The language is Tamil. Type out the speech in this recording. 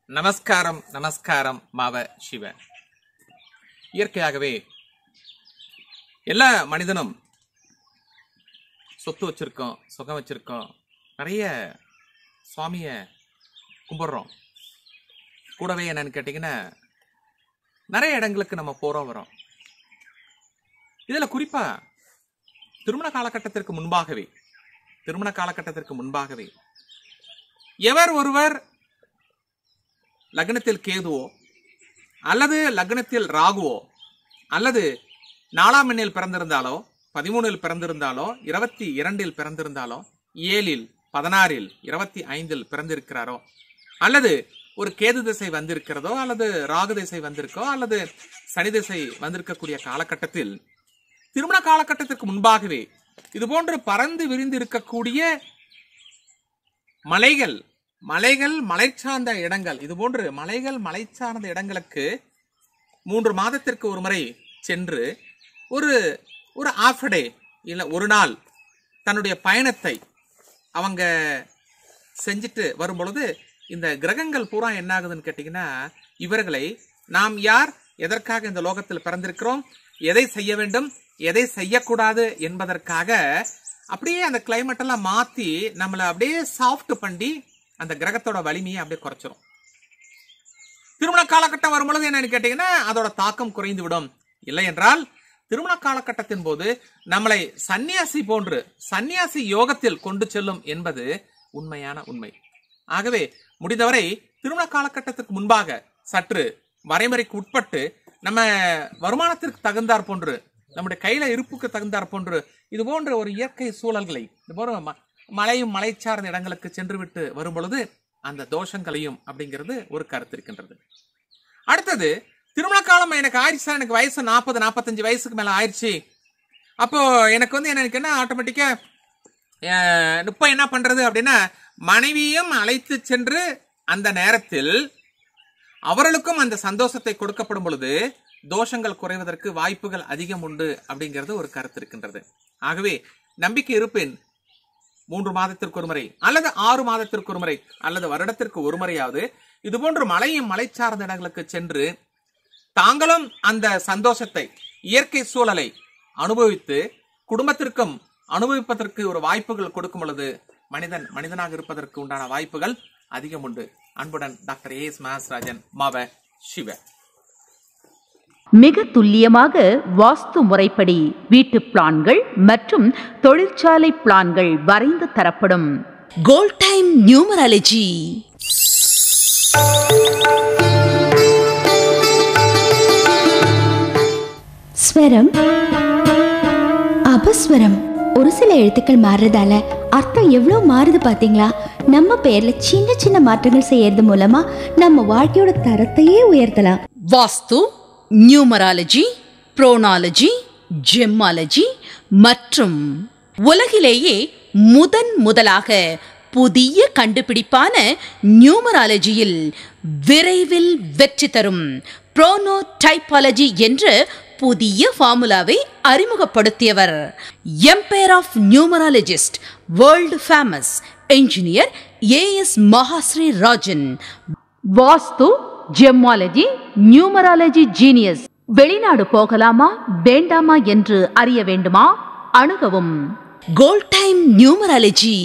நமஸ்காரம் நமஸ்காரம் மாவ சிவ. இயற்கையாகவே எல்லா மனிதனும் சொத்து வச்சிருக்கோம், சுகம் வச்சிருக்கோம், நிறைய சுவாமிய கும்பிடுறோம். கூடவே என்னன்னு கேட்டீங்கன்னா நிறைய இடங்களுக்கு நம்ம போறோம் வரோம். இதுல குறிப்பா திருமண காலகட்டத்திற்கு முன்பாகவே எவர் ஒருவர் லக்னத்தில் கேதுவோ அல்லது லக்னத்தில் ராகுவோ அல்லது 4ஆம் எண்ணில் பிறந்திருந்தாலோ 13இல் பிறந்திருந்தாலோ 22இல் பிறந்திருந்தாலோ 7இல் 16இல் 25இல் பிறந்திருக்கிறாரோ அல்லது ஒரு கேது திசை வந்திருக்கிறதோ அல்லது ராகு திசை வந்திருக்கோ அல்லது சனி திசை வந்திருக்கக்கூடிய காலகட்டத்தில் திருமண காலகட்டத்திற்கு முன்பாகவே இது போன்று பறந்து விரிந்து இருக்கக்கூடிய மலைகள் மலை சார்ந்த இடங்கள், இது போன்று மலை சார்ந்த இடங்களுக்கு 3 மாதத்திற்கு ஒரு முறை சென்று ஒரு half a day இல்ல ஒரு நாள் தன்னுடைய பயணத்தை அவங்க செஞ்சுட்டு வரும் பொழுது இந்த கிரகங்கள் பூரா என்ன ஆகுதுன்னு கேட்டீங்கன்னா இவர்களை நாம் யார், எதற்காக இந்த லோகத்தில் பிறந்திருக்கிறோம், எதை செய்ய வேண்டும், எதை செய்யக்கூடாது என்பதற்காக அப்படியே அந்த கிளைமேட் எல்லாம் மாத்தி நம்மளை அப்படியே சாஃப்ட் பண்ணி அந்த கிரகத்தோட வலிமையை அப்படியே குறைச்சிரும். திருமண காலகட்டம் வரும்பொழுது என்னன்னு கேட்டீங்கன்னா அதோட தாக்கம் குறைந்து விடும். இல்லை என்றால் திருமண காலகட்டத்தின் போது நம்மளை சன்னியாசி யோகத்தில் கொண்டு செல்லும் என்பது உண்மையான உண்மை. ஆகவே முடிந்தவரை திருமண காலகட்டத்திற்கு முன்பாக சற்று வரைமுறைக்கு உட்பட்டு நம்ம வருமானத்திற்கு தகுந்தாற் போன்று, நம்முடைய கையில இருப்புக்கு தகுந்தாற் போன்று இது போன்ற ஒரு இயற்கை சூழல்களை, இது போன்ற மலை சார்ந்த இடங்களுக்கு சென்று விட்டு வரும் பொழுது அந்த தோஷங்களையும் அப்படிங்கிறது ஒரு கருத்து இருக்கின்றது. அடுத்தது திருமண காலம் எனக்கு ஆயிடுச்சு, எனக்கு வயசு 40-45 வயசுக்கு மேல ஆயிடுச்சு. அப்போ எனக்கு என்ன ஆட்டோமேட்டிக்கா இப்ப என்ன பண்றது அப்படின்னா மனைவியும் அழைத்து சென்று அந்த நேரத்தில் அவர்களுக்கும் அந்த சந்தோஷத்தை கொடுக்கப்படும் பொழுது தோஷங்கள் குறைவதற்கு வாய்ப்புகள் அதிகம் உண்டு அப்படிங்கிறது ஒரு கருத்து இருக்கின்றது. ஆகவே நம்பிக்கை இருப்பேன் 3 மாதத்திற்கு ஒரு முறை அல்லது 6 மாதத்திற்கு ஒரு முறை அல்லது வருடத்திற்கு ஒரு முறையாவது இது போன்று மலை சார்ந்த இடங்களுக்கு சென்று தாங்களும் அந்த சந்தோஷத்தை, இயற்கை சூழலை அனுபவித்து குடும்பத்திற்கும் அனுபவிப்பதற்கு ஒரு வாய்ப்புகள் கொடுக்கும் பொழுது மனிதனாக இருப்பதற்கு உண்டான வாய்ப்புகள் அதிகம் உண்டு. அன்புடன் டாக்டர் ஏஎஸ் மகேஸ்ராஜன், மாவ சிவ. மிக துல்லியமாக வாஸ்து முறைப்படி வீட்டு பிளான்கள் மற்றும் தொழிற்சாலை பிளான்கள் வரைந்து தரப்படும். Gold time numerology. ஸ்வரம், அபஸ்வரம். ஒரு சில எழுத்துக்கள் மாறுறதால அர்த்தம் எவ்வளவு மாறுது பாத்தீங்களா? நம்ம பேர்ல சின்ன சின்ன மாற்றங்கள் செய்யறது மூலமா நம்ம வாழ்க்கையோட தரத்தையே உயர்த்தலாம். வாஸ்து, நியூமராலஜி, புரோனாலஜி, ஜெம்மாலஜி மற்றும் உலகிலேயே முதலாக புதிய கண்டுபிடிப்பான நியூமராலஜியில் விரைவில் வெற்றி தரும் புரோனோடைபாலஜி என்ற புதிய ஃபார்முலாவை அறிமுகப்படுத்தியவர் empire of numerologist, world famous engineer AS Mahasri Rajan. Vastu, gemmology, numerology genius. வெளிநாடு போகலாமா வேண்டாமா என்று அறிய வேண்டுமா? அணுகவும் கோல்ட் டைம் நியூமராலஜி.